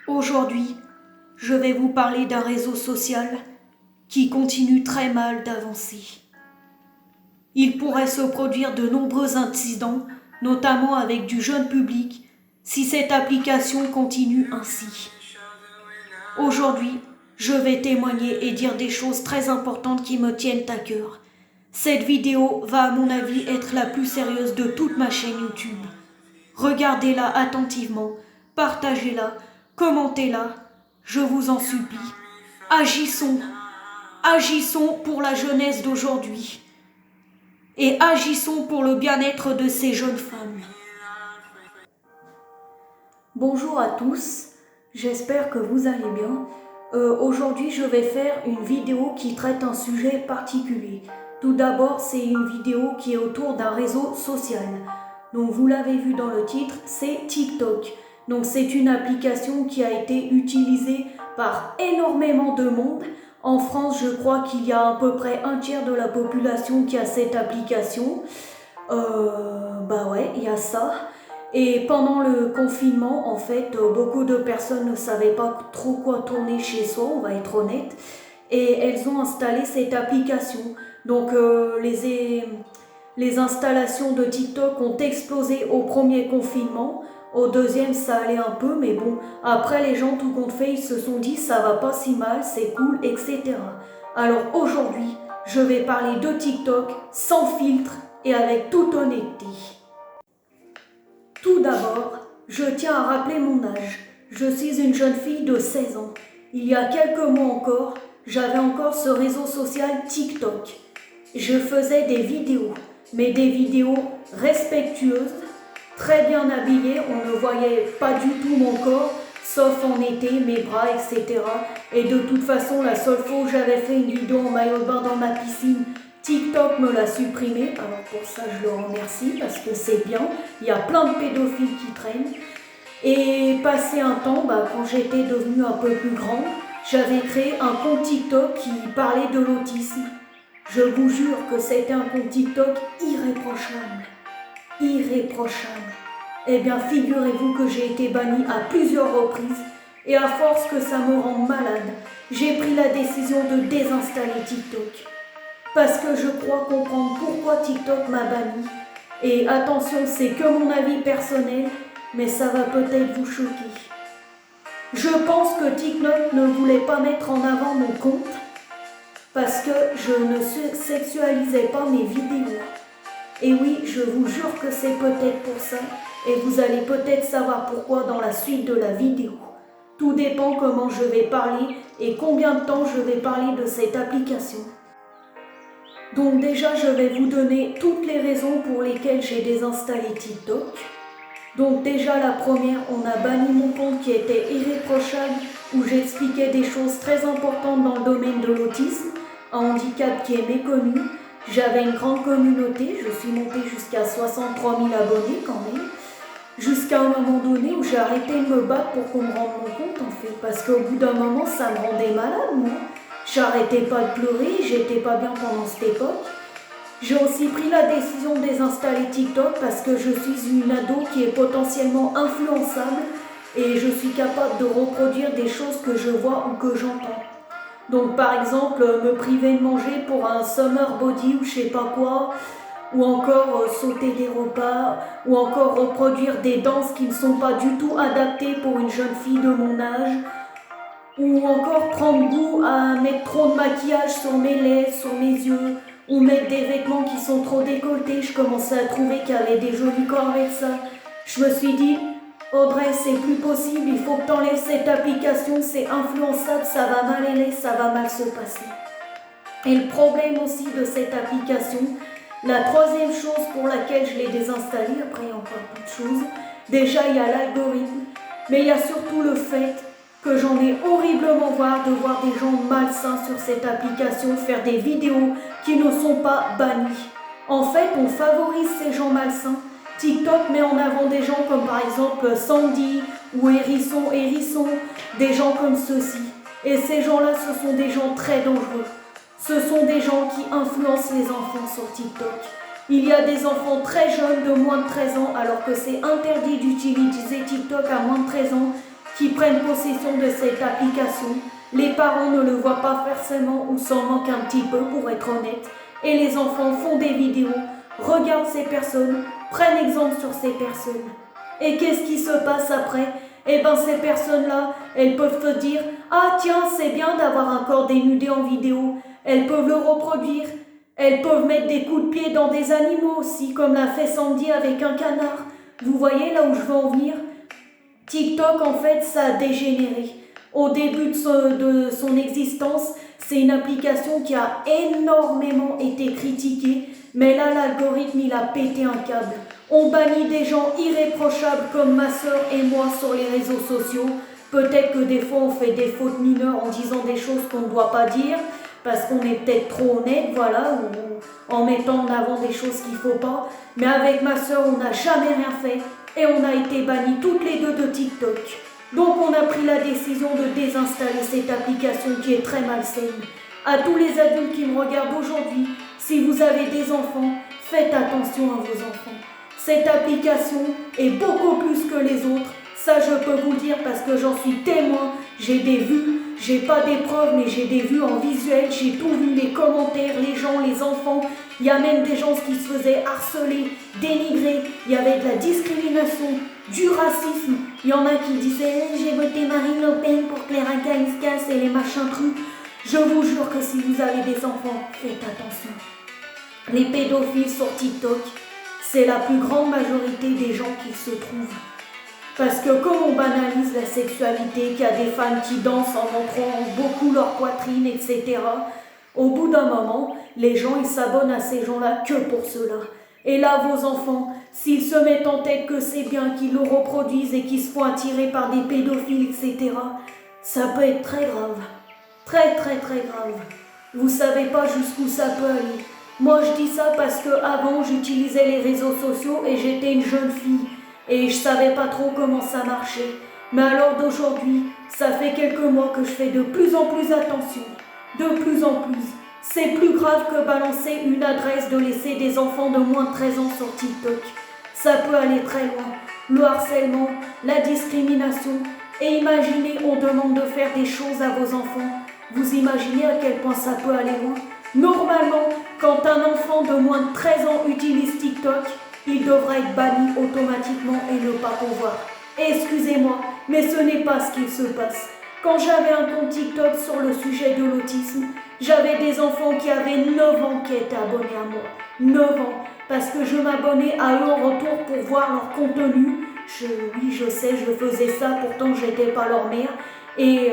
Aujourd'hui, je vais vous parler d'un réseau social qui continue très mal d'avancer. Il pourrait se produire de nombreux incidents, notamment avec du jeune public, si cette application continue ainsi. Aujourd'hui, je vais témoigner et dire des choses très importantes qui me tiennent à cœur. Cette vidéo va à mon avis être la plus sérieuse de toute ma chaîne YouTube. Regardez-la attentivement, partagez-la, commentez-la, je vous en supplie. Agissons, agissons pour la jeunesse d'aujourd'hui et agissons pour le bien-être de ces jeunes femmes. Bonjour à tous, j'espère que vous allez bien. Aujourd'hui, je vais faire une vidéo qui traite un sujet particulier. Tout d'abord, c'est une vidéo qui est autour d'un réseau social. Donc, vous l'avez vu dans le titre, c'est TikTok. Donc, c'est une application qui a été utilisée par énormément de monde. En France, je crois qu'il y a à peu près un tiers de la population qui a cette application. Il y a ça. Et pendant le confinement, en fait, beaucoup de personnes ne savaient pas trop quoi tourner chez soi, on va être honnête, et elles ont installé cette application. Donc les installations de TikTok ont explosé au premier confinement, au deuxième ça allait un peu, mais bon, après les gens tout compte fait, ils se sont dit ça va pas si mal, c'est cool, etc. Alors aujourd'hui, je vais parler de TikTok sans filtre et avec toute honnêteté. Tout d'abord, je tiens à rappeler mon âge. Je suis une jeune fille de 16 ans. Il y a quelques mois encore, j'avais encore ce réseau social TikTok. Je faisais des vidéos, mais des vidéos respectueuses, très bien habillées, on ne voyait pas du tout mon corps, sauf en été, mes bras, etc. Et de toute façon, la seule fois où j'avais fait une vidéo en maillot de bain dans ma piscine, TikTok me l'a supprimé, alors pour ça je le remercie parce que c'est bien, il y a plein de pédophiles qui traînent. Et passé un temps, quand j'étais devenue un peu plus grande, j'avais créé un compte TikTok qui parlait de l'autisme. Je vous jure que c'était un compte TikTok irréprochable. Irréprochable. Eh bien figurez-vous que j'ai été bannie à plusieurs reprises et à force que ça me rend malade, j'ai pris la décision de désinstaller TikTok. Parce que je crois comprendre pourquoi TikTok m'a banni. Et attention, c'est que mon avis personnel, mais ça va peut-être vous choquer. Je pense que TikTok ne voulait pas mettre en avant mon compte parce que je ne sexualisais pas mes vidéos. Et oui, je vous jure que c'est peut-être pour ça, et vous allez peut-être savoir pourquoi dans la suite de la vidéo. Tout dépend comment je vais parler et combien de temps je vais parler de cette application. Donc déjà, je vais vous donner toutes les raisons pour lesquelles j'ai désinstallé TikTok. Donc déjà, la première, on a banni mon compte qui était irréprochable, où j'expliquais des choses très importantes dans le domaine de l'autisme, un handicap qui est méconnu. J'avais une grande communauté, je suis montée jusqu'à 63 000 abonnés quand même, jusqu'à un moment donné où j'ai arrêté de me battre pour qu'on me rende mon compte en fait, parce qu'au bout d'un moment, ça me rendait malade moi. J'arrêtais pas de pleurer, j'étais pas bien pendant cette époque. J'ai aussi pris la décision de désinstaller TikTok parce que je suis une ado qui est potentiellement influençable et je suis capable de reproduire des choses que je vois ou que j'entends. Donc par exemple, me priver de manger pour un summer body ou je sais pas quoi, ou encore sauter des repas, ou encore reproduire des danses qui ne sont pas du tout adaptées pour une jeune fille de mon âge, ou encore prendre goût à mettre trop de maquillage sur mes lèvres, sur mes yeux, ou mettre des vêtements qui sont trop décolletés. Je commençais à trouver qu'il y avait des jolis corps avec ça. Je me suis dit, Audrey, c'est plus possible, il faut que tu enlèves cette application, c'est influençable, ça va mal aller, ça va mal se passer. Et le problème aussi de cette application, la troisième chose pour laquelle je l'ai désinstallée, après il y a encore beaucoup de choses, déjà il y a l'algorithme, mais il y a surtout le fait que j'en ai horriblement marre de voir des gens malsains sur cette application faire des vidéos qui ne sont pas bannies. En fait, on favorise ces gens malsains. TikTok met en avant des gens comme par exemple Sandy ou Hérisson, des gens comme ceux-ci. Et ces gens-là, ce sont des gens très dangereux. Ce sont des gens qui influencent les enfants sur TikTok. Il y a des enfants très jeunes de moins de 13 ans, alors que c'est interdit d'utiliser TikTok à moins de 13 ans, qui prennent possession de cette application. Les parents ne le voient pas forcément ou s'en manquent un petit peu pour être honnête. Et les enfants font des vidéos, regardent ces personnes, prennent exemple sur ces personnes. Et qu'est-ce qui se passe après? Eh bien ces personnes-là, elles peuvent te dire « Ah tiens, c'est bien d'avoir un corps dénudé en vidéo ». Elles peuvent le reproduire. Elles peuvent mettre des coups de pied dans des animaux aussi, comme l'a fait Sandy avec un canard. Vous voyez là où je veux en venir? TikTok, en fait, ça a dégénéré. Au début de son existence, c'est une application qui a énormément été critiquée, mais là, l'algorithme, il a pété un câble. On bannit des gens irréprochables comme ma sœur et moi sur les réseaux sociaux. Peut-être que des fois, on fait des fautes mineures en disant des choses qu'on ne doit pas dire, parce qu'on est peut-être trop honnête, voilà, ou en mettant en avant des choses qu'il ne faut pas. Mais avec ma sœur, on n'a jamais rien fait et on a été bannis toutes les deux de TikTok. Donc on a pris la décision de désinstaller cette application qui est très malsaine. À tous les adultes qui me regardent aujourd'hui, si vous avez des enfants, faites attention à vos enfants. Cette application est beaucoup plus que les autres. Ça, je peux vous le dire parce que j'en suis témoin. J'ai des vues, j'ai pas des preuves, mais j'ai des vues en visuel. J'ai tout vu, les commentaires, les gens, les enfants. Il y a même des gens qui se faisaient harceler, dénigrer. Il y avait de la discrimination, du racisme. Il y en a qui disaient j'ai voté Marine Le Pen pour que les racailles se cassent et les machins trucs. Je vous jure que si vous avez des enfants, faites attention. Les pédophiles sur TikTok, c'est la plus grande majorité des gens qui se trouvent. Parce que comme on banalise la sexualité, qu'il y a des femmes qui dansent en montrant beaucoup leur poitrine, etc., au bout d'un moment, les gens ils s'abonnent à ces gens-là que pour cela. Et là, vos enfants, s'ils se mettent en tête que c'est bien, qu'ils le reproduisent et qu'ils se font attirer par des pédophiles, etc., ça peut être très grave. Très, très, très grave. Vous savez pas jusqu'où ça peut aller. Moi, je dis ça parce que avant, j'utilisais les réseaux sociaux et j'étais une jeune fille. Et je savais pas trop comment ça marchait. Mais alors d'aujourd'hui, ça fait quelques mois que je fais de plus en plus attention. De plus en plus. C'est plus grave que balancer une adresse de laisser des enfants de moins de 13 ans sur TikTok. Ça peut aller très loin. Le harcèlement, la discrimination. Et imaginez, on demande de faire des choses à vos enfants. Vous imaginez à quel point ça peut aller loin? Normalement, quand un enfant de moins de 13 ans utilise TikTok, il devra être banni automatiquement et ne pas pouvoir. Excusez-moi, mais ce n'est pas ce qu'il se passe. Quand j'avais un compte TikTok sur le sujet de l'autisme, j'avais des enfants qui avaient 9 ans qui étaient abonnés à moi. 9 ans, parce que je m'abonnais à eux en retour pour voir leur contenu. Oui, je sais, je faisais ça, pourtant je n'étais pas leur mère. Et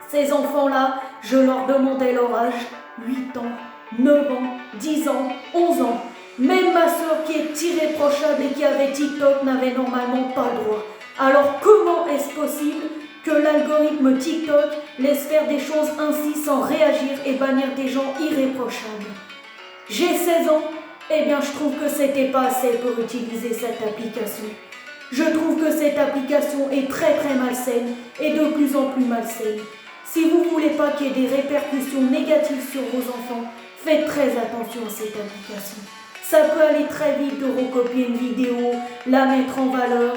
ces enfants-là, je leur demandais leur âge, 8 ans, 9 ans, 10 ans, 11 ans. Même ma soeur qui est irréprochable et qui avait TikTok n'avait normalement pas le droit. Alors comment est-ce possible que l'algorithme TikTok laisse faire des choses ainsi sans réagir et bannir des gens irréprochables? J'ai 16 ans, eh bien je trouve que c'était pas assez pour utiliser cette application. Je trouve que cette application est très très malsaine et de plus en plus malsaine. Si vous voulez pas qu'il y ait des répercussions négatives sur vos enfants, faites très attention à cette application. Ça peut aller très vite de recopier une vidéo, la mettre en valeur,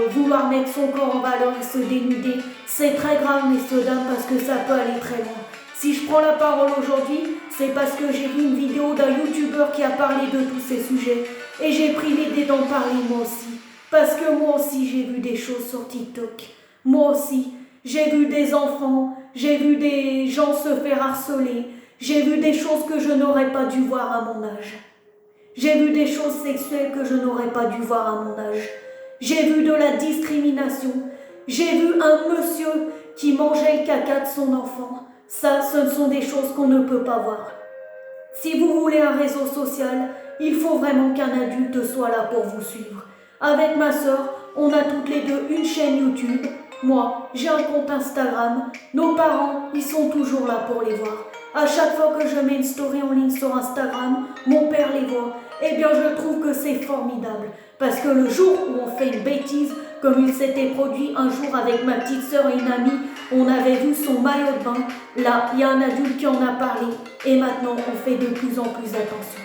vouloir mettre son corps en valeur et se dénuder. C'est très grave, messieurs, dames, parce que ça peut aller très loin. Si je prends la parole aujourd'hui, c'est parce que j'ai vu une vidéo d'un youtubeur qui a parlé de tous ces sujets. Et j'ai pris l'idée d'en parler moi aussi. Parce que moi aussi, j'ai vu des choses sur TikTok. Moi aussi, j'ai vu des enfants, j'ai vu des gens se faire harceler. J'ai vu des choses que je n'aurais pas dû voir à mon âge. J'ai vu des choses sexuelles que je n'aurais pas dû voir à mon âge. J'ai vu de la discrimination. J'ai vu un monsieur qui mangeait le caca de son enfant. Ça, ce ne sont des choses qu'on ne peut pas voir. Si vous voulez un réseau social, il faut vraiment qu'un adulte soit là pour vous suivre. Avec ma sœur, on a toutes les deux une chaîne YouTube. Moi, j'ai un compte Instagram. Nos parents, ils sont toujours là pour les voir. À chaque fois que je mets une story en ligne sur Instagram, mon père les voit. Eh bien, je trouve que c'est formidable. Parce que le jour où on fait une bêtise, comme il s'était produit un jour avec ma petite sœur et une amie, on avait vu son maillot de bain. Là, il y a un adulte qui en a parlé. Et maintenant, on fait de plus en plus attention.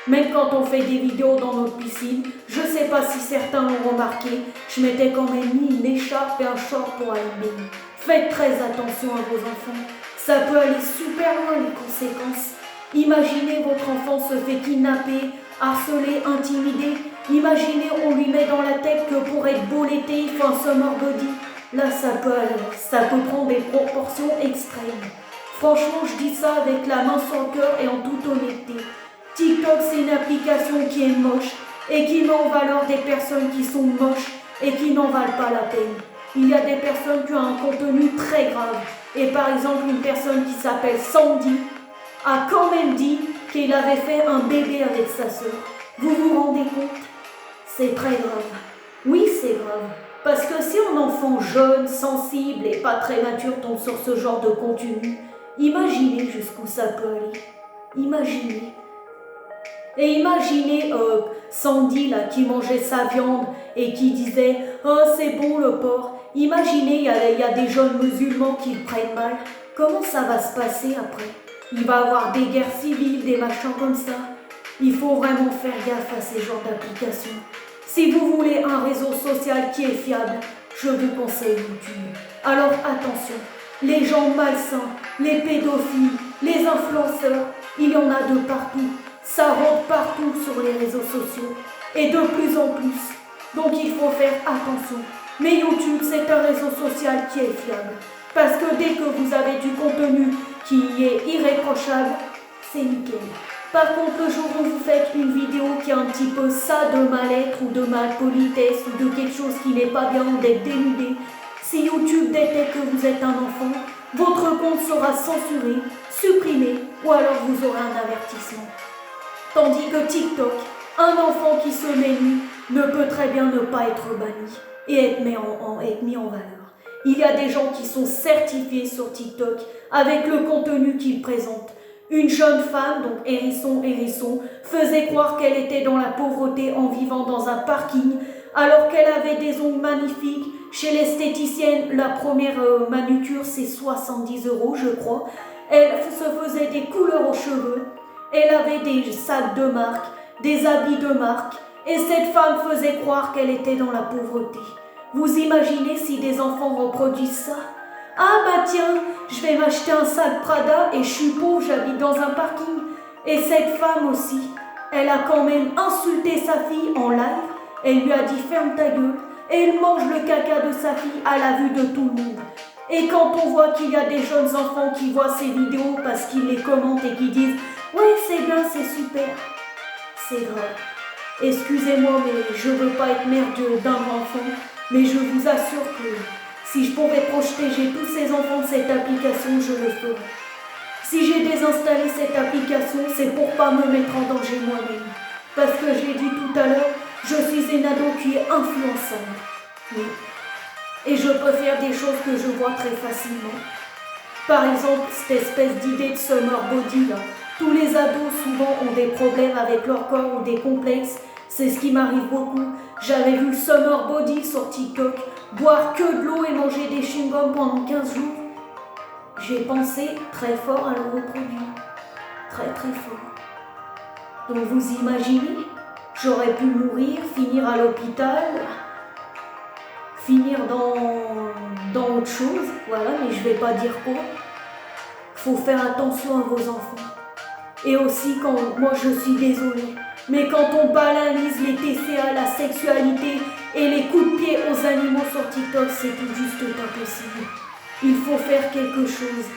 Même quand on fait des vidéos dans notre piscine, je sais pas si certains l'ont remarqué, je m'étais quand même mis une écharpe et un short pour aller me baigner. Faites très attention à vos enfants, ça peut aller super loin les conséquences. Imaginez votre enfant se fait kidnapper, harceler, intimider. Imaginez on lui met dans la tête que pour être beau l'été, il faut un summer body. Là ça peut prendre des proportions extrêmes. Franchement je dis ça avec la main sur le cœur et en toute honnêteté. TikTok c'est une application qui est moche et qui met en valeur des personnes qui sont moches et qui n'en valent pas la peine. Il y a des personnes qui ont un contenu très grave et par exemple une personne qui s'appelle Sandy a quand même dit qu'il avait fait un bébé avec sa sœur. Vous vous rendez compte? C'est très grave. Oui, c'est grave. Parce que si un enfant jeune, sensible et pas très mature tombe sur ce genre de contenu, imaginez jusqu'où ça peut aller. Imaginez. Et imaginez Sandy là, qui mangeait sa viande et qui disait « Oh, c'est bon le porc ». Imaginez, il y a des jeunes musulmans qui le prennent mal. Comment ça va se passer après? Il va y avoir des guerres civiles, des machins comme ça. Il faut vraiment faire gaffe à ces genres d'applications. Si vous voulez un réseau social qui est fiable, je vous conseille YouTube. Alors attention, les gens malsains, les pédophiles, les influenceurs, il y en a de partout. Ça rentre partout sur les réseaux sociaux et de plus en plus. Donc il faut faire attention. Mais YouTube, c'est un réseau social qui est fiable. Parce que dès que vous avez du contenu qui est irréprochable, c'est nickel. Par contre, le jour où vous faites une vidéo qui a un petit peu ça de mal-être ou de malpolitesse ou de quelque chose qui n'est pas bien ou d'être dénudé, si YouTube détecte que vous êtes un enfant, votre compte sera censuré, supprimé ou alors vous aurez un avertissement. Tandis que TikTok, un enfant qui se met nu ne peut très bien ne pas être banni et être mis en valeur. Il y a des gens qui sont certifiés sur TikTok avec le contenu qu'ils présentent. Une jeune femme, donc Hérisson, faisait croire qu'elle était dans la pauvreté en vivant dans un parking alors qu'elle avait des ongles magnifiques. Chez l'esthéticienne, la première manucure c'est 70 € je crois. Elle se faisait des couleurs aux cheveux. Elle avait des sacs de marque, des habits de marque, et cette femme faisait croire qu'elle était dans la pauvreté. Vous imaginez si des enfants reproduisent ça? Ah bah tiens, je vais m'acheter un sac Prada et je suis pauvre, j'habite dans un parking. Et cette femme aussi, elle a quand même insulté sa fille en live, elle lui a dit ferme ta gueule, et elle mange le caca de sa fille à la vue de tout le monde. Et quand on voit qu'il y a des jeunes enfants qui voient ces vidéos parce qu'ils les commentent et qui disent « Ouais, c'est bien, c'est super », c'est grave. Excusez-moi, mais je veux pas être mère d'un enfant, mais je vous assure que si je pouvais protéger tous ces enfants de cette application, je le ferais. Si j'ai désinstallé cette application, c'est pour pas me mettre en danger moi-même. Parce que je l'ai dit tout à l'heure, je suis une ado qui est influençable. Oui. Et je peux faire des choses que je vois très facilement. Par exemple, cette espèce d'idée de summer body là. Tous les ados souvent ont des problèmes avec leur corps ou des complexes. C'est ce qui m'arrive beaucoup. J'avais vu le summer body sur TikTok, boire que de l'eau et manger des chewing-gums pendant 15 jours. J'ai pensé très fort à le reproduire. Très très fort. Donc vous imaginez, j'aurais pu mourir, finir à l'hôpital, finir dans autre chose, voilà, mais je vais pas dire quoi. Faut faire attention à vos enfants. Et aussi quand, moi je suis désolée, mais quand on banalise les TCA, la sexualité et les coups de pied aux animaux sur TikTok, c'est tout juste impossible. Il faut faire quelque chose.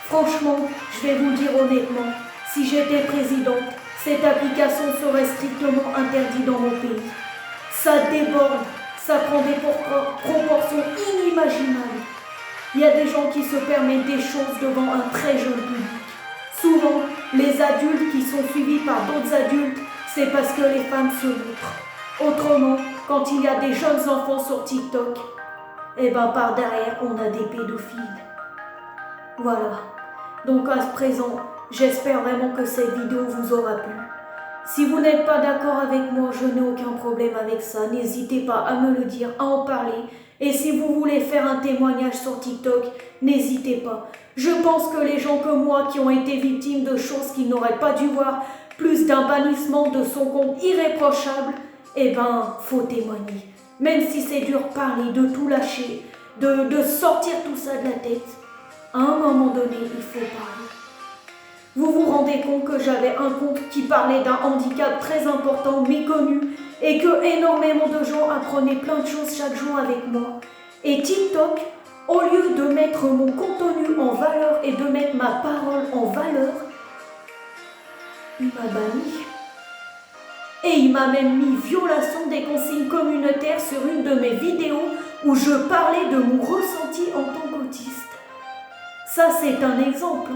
Franchement, je vais vous dire honnêtement, si j'étais présidente, cette application serait strictement interdite dans mon pays. Ça déborde, ça prend des proportions inimaginables. Il y a des gens qui se permettent des choses devant un très jeune public. Souvent, les adultes qui sont suivis par d'autres adultes, c'est parce que les femmes se montrent. Autrement, quand il y a des jeunes enfants sur TikTok, eh ben par derrière, on a des pédophiles. Voilà. Donc à présent, j'espère vraiment que cette vidéo vous aura plu. Si vous n'êtes pas d'accord avec moi, je n'ai aucun problème avec ça. N'hésitez pas à me le dire, à en parler. Et si vous voulez faire un témoignage sur TikTok, n'hésitez pas. Je pense que les gens comme moi qui ont été victimes de choses qu'ils n'auraient pas dû voir plus d'un bannissement de son compte irréprochable, eh ben, faut témoigner. Même si c'est dur de parler, de tout lâcher, de sortir tout ça de la tête, à un moment donné, il faut parler. Vous vous rendez compte que j'avais un compte qui parlait d'un handicap très important, méconnu, et que énormément de gens apprenaient plein de choses chaque jour avec moi. Et TikTok, au lieu de mettre mon contenu en valeur et de mettre ma parole en valeur, il m'a banni. Et il m'a même mis violation des consignes communautaires sur une de mes vidéos où je parlais de mon ressenti en tant qu'autiste. Ça, c'est un exemple.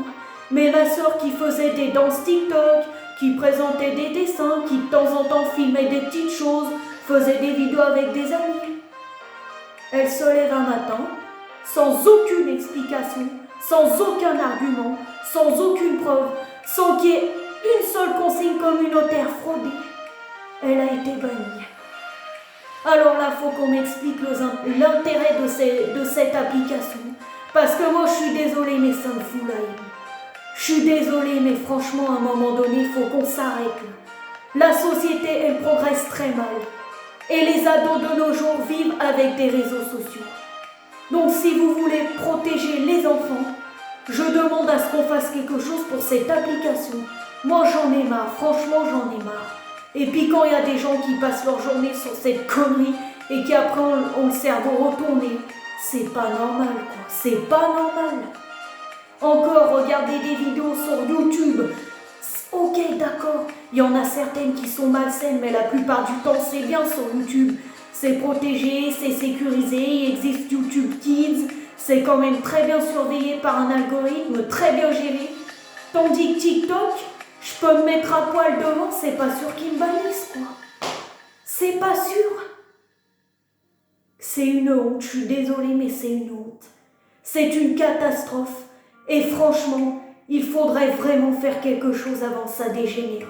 Mais ma soeur qui faisait des danses TikTok, qui présentait des dessins, qui de temps en temps filmait des petites choses, faisait des vidéos avec des amis. Elle se lève un matin, sans aucune explication, sans aucun argument, sans aucune preuve, sans qu'il y ait une seule consigne communautaire fraudée. Elle a été bannie. Alors là, il faut qu'on m'explique l'intérêt de cette application. Parce que moi, je suis désolée, mais ça me fout la haine. Je suis désolée, mais franchement, à un moment donné, il faut qu'on s'arrête. La société, elle progresse très mal. Et les ados de nos jours vivent avec des réseaux sociaux. Donc, si vous voulez protéger les enfants, je demande à ce qu'on fasse quelque chose pour cette application. Moi, j'en ai marre. Franchement, j'en ai marre. Et puis, quand il y a des gens qui passent leur journée sur cette connerie et qui après ont le cerveau retourné, c'est pas normal, quoi. C'est pas normal. Encore regarder des vidéos sur YouTube. Ok, d'accord, il y en a certaines qui sont malsaines, mais la plupart du temps, c'est bien sur YouTube. C'est protégé, c'est sécurisé, il existe YouTube Kids, c'est quand même très bien surveillé par un algorithme, très bien géré. Tandis que TikTok, je peux me mettre à poil devant, c'est pas sûr qu'ils me bannissent, quoi. C'est pas sûr. C'est une honte, je suis désolée, mais c'est une honte. C'est une catastrophe. Et franchement, il faudrait vraiment faire quelque chose avant que ça dégénère.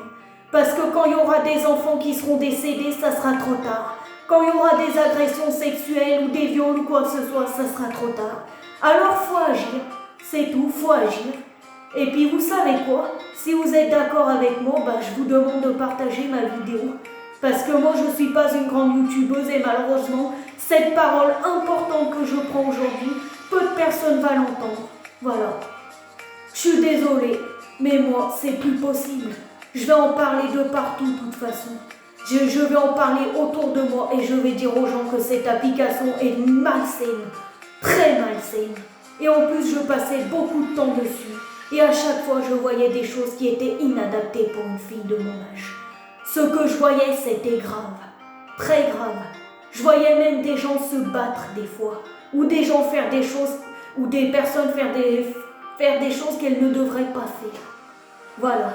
Parce que quand il y aura des enfants qui seront décédés, ça sera trop tard. Quand il y aura des agressions sexuelles ou des viols ou quoi que ce soit, ça sera trop tard. Alors faut agir, c'est tout, faut agir. Et puis vous savez quoi? Si vous êtes d'accord avec moi, je vous demande de partager ma vidéo. Parce que moi je ne suis pas une grande youtubeuse et malheureusement, cette parole importante que je prends aujourd'hui, peu de personnes vont l'entendre. Voilà. Je suis désolée, mais moi, c'est plus possible. Je vais en parler de partout de toute façon. Je vais en parler autour de moi et je vais dire aux gens que cette application est malsaine, très malsaine. Et en plus, je passais beaucoup de temps dessus. Et à chaque fois, je voyais des choses qui étaient inadaptées pour une fille de mon âge. Ce que je voyais, c'était grave, très grave. Je voyais même des gens se battre des fois, ou des gens faire des choses, ou des personnes faire des choses qu'elles ne devraient pas faire. Voilà.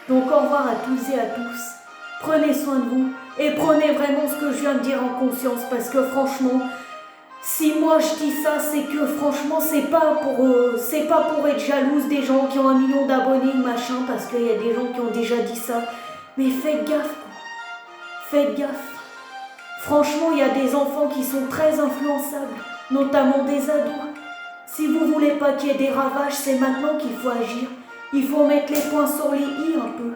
Donc au revoir à tous et à tous. Prenez soin de vous et prenez vraiment ce que je viens de dire en conscience parce que franchement, si moi je dis ça, c'est que franchement, c'est pas pour être jalouse des gens qui ont 1 million d'abonnés ou machin parce qu'il y a des gens qui ont déjà dit ça. Mais faites gaffe, quoi. Faites gaffe. Franchement, il y a des enfants qui sont très influençables, notamment des ados. Si vous voulez pas qu'il y ait des ravages, c'est maintenant qu'il faut agir. Il faut mettre les points sur les i un peu.